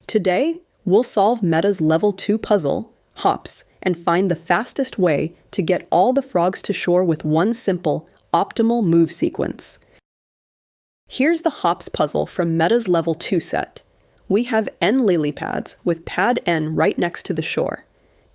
Today, we'll solve Meta's Level 2 puzzle, Hops, and find the fastest way to get all the frogs to shore with one simple, optimal move sequence. Here's the Hops puzzle from Meta's Level 2 set. We have N lily pads with pad N right next to the shore.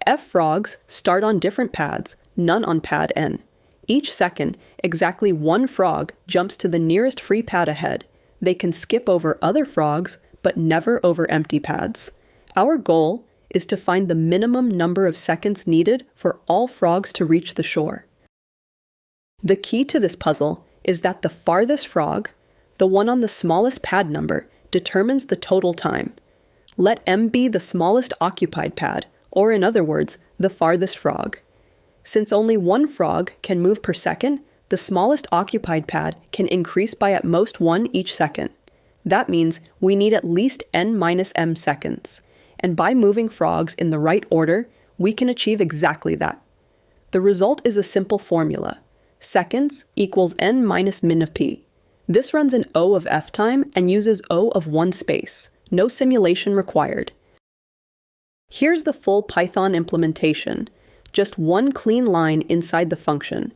F frogs start on different pads, none on pad N. Each second, exactly one frog jumps to the nearest free pad ahead. They can skip over other frogs, but never over empty pads. Our goal is to find the minimum number of seconds needed for all frogs to reach the shore. The key to this puzzle is that the farthest frog, the one on the smallest pad number, determines the total time. Let M be the smallest occupied pad, or in other words, the farthest frog. Since only one frog can move per second, the smallest occupied pad can increase by at most 1 each second. That means we need at least N minus M seconds. And by moving frogs in the right order, we can achieve exactly that. The result is a simple formula. Seconds equals N minus min of P. This runs in O of F time and uses O of one space. No simulation required. Here's the full Python implementation. Just one clean line inside the function.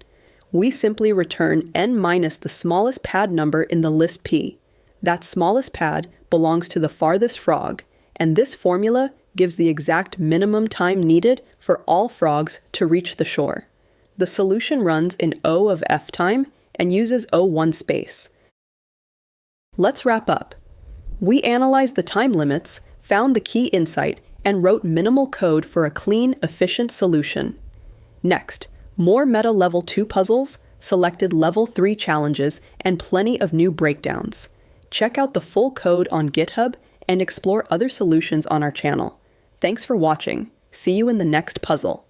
We simply return N minus the smallest pad number in the list P. That smallest pad belongs to the farthest frog, and this formula gives the exact minimum time needed for all frogs to reach the shore. The solution runs in O of F time and uses O1 space. Let's wrap up. We analyzed the time limits, found the key insight, and wrote minimal code for a clean, efficient solution. Next, more Meta Level 2 puzzles, selected Level 3 challenges, and plenty of new breakdowns. Check out the full code on GitHub and explore other solutions on our channel. Thanks for watching. See you in the next puzzle.